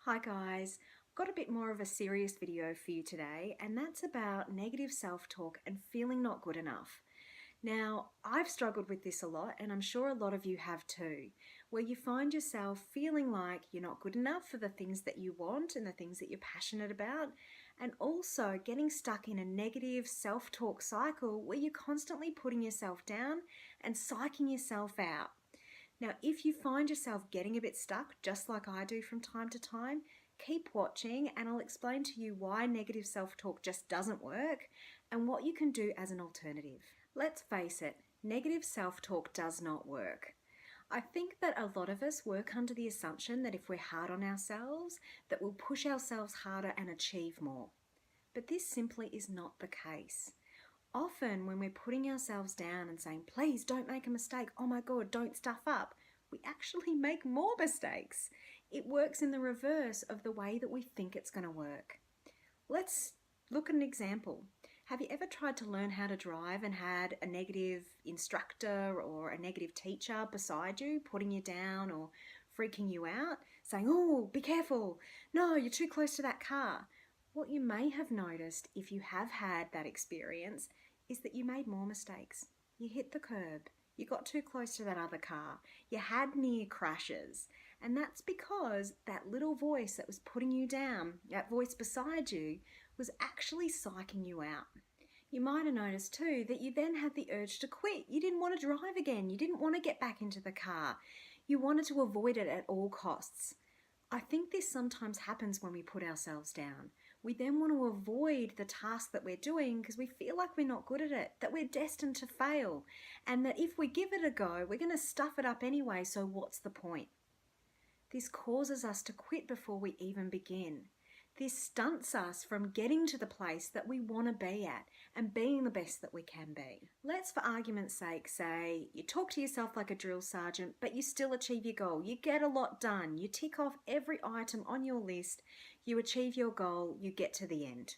Hi guys, I've got a bit more of a serious video for you today, and that's about negative self-talk and feeling not good enough. Now, I've struggled with this a lot, and I'm sure a lot of you have too, where you find yourself feeling like you're not good enough for the things that you want and the things that you're passionate about, and also getting stuck in a negative self-talk cycle where you're constantly putting yourself down and psyching yourself out. Now, if you find yourself getting a bit stuck, just like I do from time to time, keep watching and I'll explain to you why negative self-talk just doesn't work and what you can do as an alternative. Let's face it, negative self-talk does not work. I think that a lot of us work under the assumption that if we're hard on ourselves, that we'll push ourselves harder and achieve more. But this simply is not the case. Often when we're putting ourselves down and saying, please don't make a mistake, oh my God, don't stuff up, we actually make more mistakes. It works in the reverse of the way that we think it's going to work. Let's look at an example. Have you ever tried to learn how to drive and had a negative instructor or a negative teacher beside you, putting you down or freaking you out, saying, oh, be careful, no, you're too close to that car? What you may have noticed if you have had that experience is that you made more mistakes. You hit the curb, you got too close to that other car, you had near crashes, and that's because that little voice that was putting you down, that voice beside you, was actually psyching you out. You might have noticed too that you then had the urge to quit. You didn't want to drive again. You didn't want to get back into the car. You wanted to avoid it at all costs. I think this sometimes happens when we put ourselves down. We then want to avoid the task that we're doing because we feel like we're not good at it, that we're destined to fail, and that if we give it a go, we're going to stuff it up anyway, so what's the point? This causes us to quit before we even begin. This stunts us from getting to the place that we want to be at and being the best that we can be. Let's, for argument's sake, say you talk to yourself like a drill sergeant, but you still achieve your goal. You get a lot done. You tick off every item on your list. You achieve your goal. You get to the end.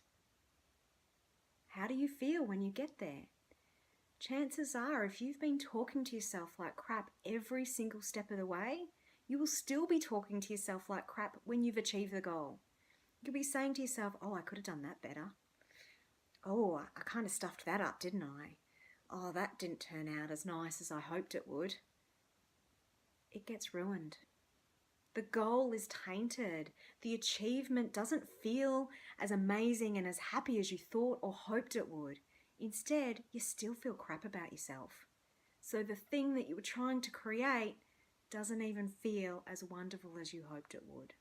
How do you feel when you get there? Chances are, if you've been talking to yourself like crap every single step of the way, you will still be talking to yourself like crap when you've achieved the goal. You'll be saying to yourself, oh, I could have done that better. Oh, I kind of stuffed that up, didn't I? Oh, that didn't turn out as nice as I hoped it would. It gets ruined. The goal is tainted. The achievement doesn't feel as amazing and as happy as you thought or hoped it would. Instead, you still feel crap about yourself. So the thing that you were trying to create doesn't even feel as wonderful as you hoped it would.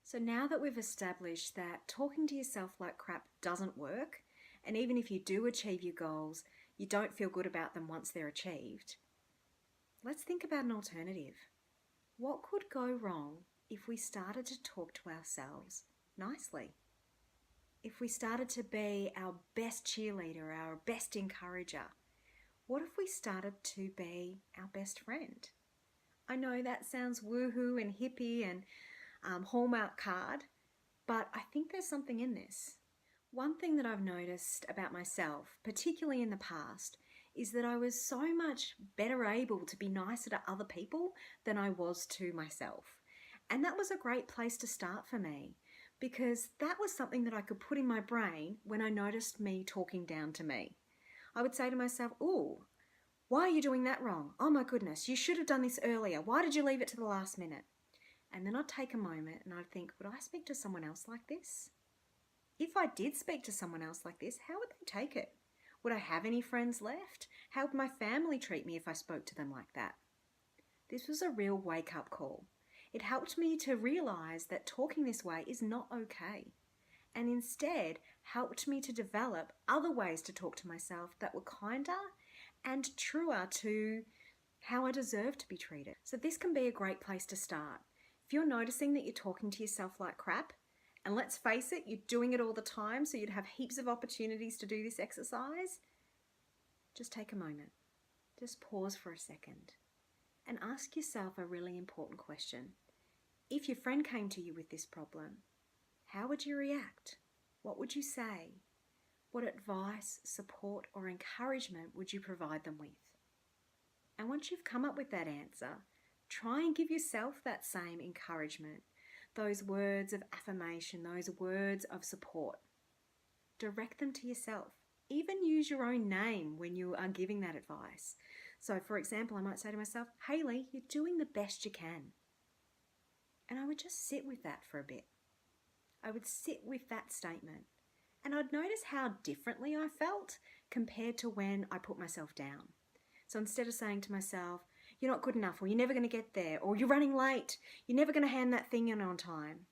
So now that we've established that talking to yourself like crap doesn't work, and even if you do achieve your goals, you don't feel good about them once they're achieved, let's think about an alternative. What could go wrong if we started to talk to ourselves nicely? If we started to be our best cheerleader, our best encourager? What if we started to be our best friend? I know that sounds woohoo and hippie and Hallmark card, but I think there's something in this. One thing that I've noticed about myself, particularly in the past, is that I was so much better able to be nicer to other people than I was to myself. And that was a great place to start for me because that was something that I could put in my brain when I noticed me talking down to me. I would say to myself, "Ooh, why are you doing that wrong? Oh my goodness, you should have done this earlier. Why did you leave it to the last minute?" And then I'd take a moment and I'd think, would I speak to someone else like this? If I did speak to someone else like this, how would they take it? Would I have any friends left? How would my family treat me if I spoke to them like that? This was a real wake-up call. It helped me to realize that talking this way is not okay, and instead helped me to develop other ways to talk to myself that were kinder and truer to how I deserve to be treated. So this can be a great place to start. If you're noticing that you're talking to yourself like crap, and let's face it, you're doing it all the time, so you'd have heaps of opportunities to do this exercise, just take a moment. Just pause for a second and ask yourself a really important question. If your friend came to you with this problem, how would you react? What would you say? What advice, support, or encouragement would you provide them with? And once you've come up with that answer, try and give yourself that same encouragement. those words of affirmation, those words of support. Direct them to yourself. Even use your own name when you are giving that advice. So for example, I might say to myself, Hayley, you're doing the best you can. And I would just sit with that for a bit. I would sit with that statement. And I'd notice how differently I felt compared to when I put myself down. So instead of saying to myself, you're not good enough, or you're never going to get there, or you're running late, you're never going to hand that thing in on time.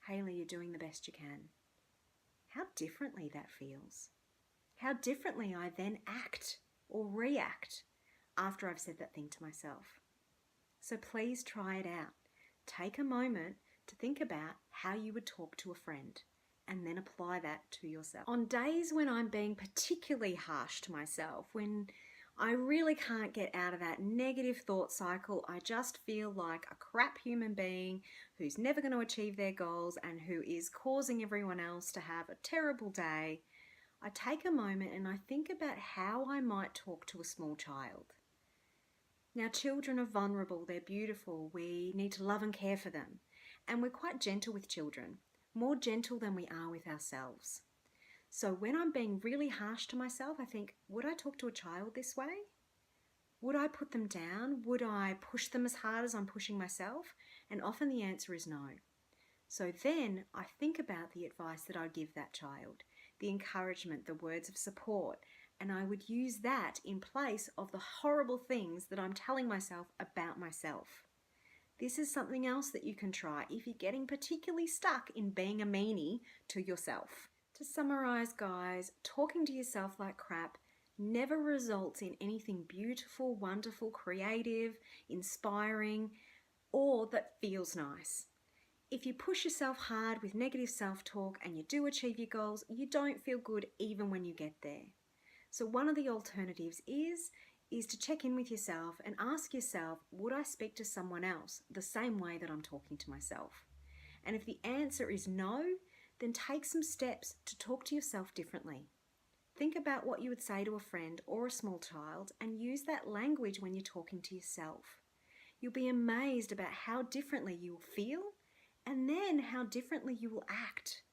Hayley, you're doing the best you can. How differently that feels. How differently I then act or react after I've said that thing to myself. So please try it out. Take a moment to think about how you would talk to a friend and then apply that to yourself. On days when I'm being particularly harsh to myself, when I really can't get out of that negative thought cycle, I just feel like a crap human being who's never going to achieve their goals and who is causing everyone else to have a terrible day, I take a moment and I think about how I might talk to a small child. Now, children are vulnerable, they're beautiful, we need to love and care for them. And we're quite gentle with children, more gentle than we are with ourselves. So when I'm being really harsh to myself, I think, would I talk to a child this way? Would I put them down? Would I push them as hard as I'm pushing myself? And often the answer is no. So then I think about the advice that I'd give that child, the encouragement, the words of support, and I would use that in place of the horrible things that I'm telling myself about myself. This is something else that you can try if you're getting particularly stuck in being a meanie to yourself. To summarize, guys, talking to yourself like crap never results in anything beautiful, wonderful, creative, inspiring, or that feels nice. If you push yourself hard with negative self-talk and you do achieve your goals, you don't feel good even when you get there. So one of the alternatives is to check in with yourself and ask yourself, would I speak to someone else the same way that I'm talking to myself? And if the answer is no, then take some steps to talk to yourself differently. Think about what you would say to a friend or a small child and use that language when you're talking to yourself. You'll be amazed about how differently you will feel and then how differently you will act.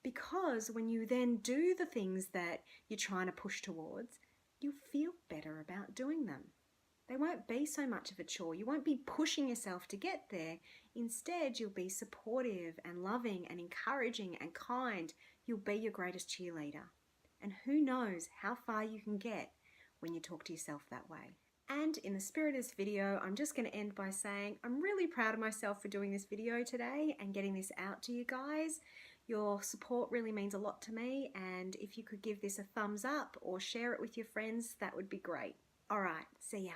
Because when you then do the things that you're trying to push towards, you'll feel better about doing them. They won't be so much of a chore. You won't be pushing yourself to get there. Instead, you'll be supportive and loving and encouraging and kind. You'll be your greatest cheerleader. And who knows how far you can get when you talk to yourself that way. And in the spirit of this video, I'm just going to end by saying I'm really proud of myself for doing this video today and getting this out to you guys. Your support really means a lot to me, and if you could give this a thumbs up or share it with your friends, that would be great. All right, see ya.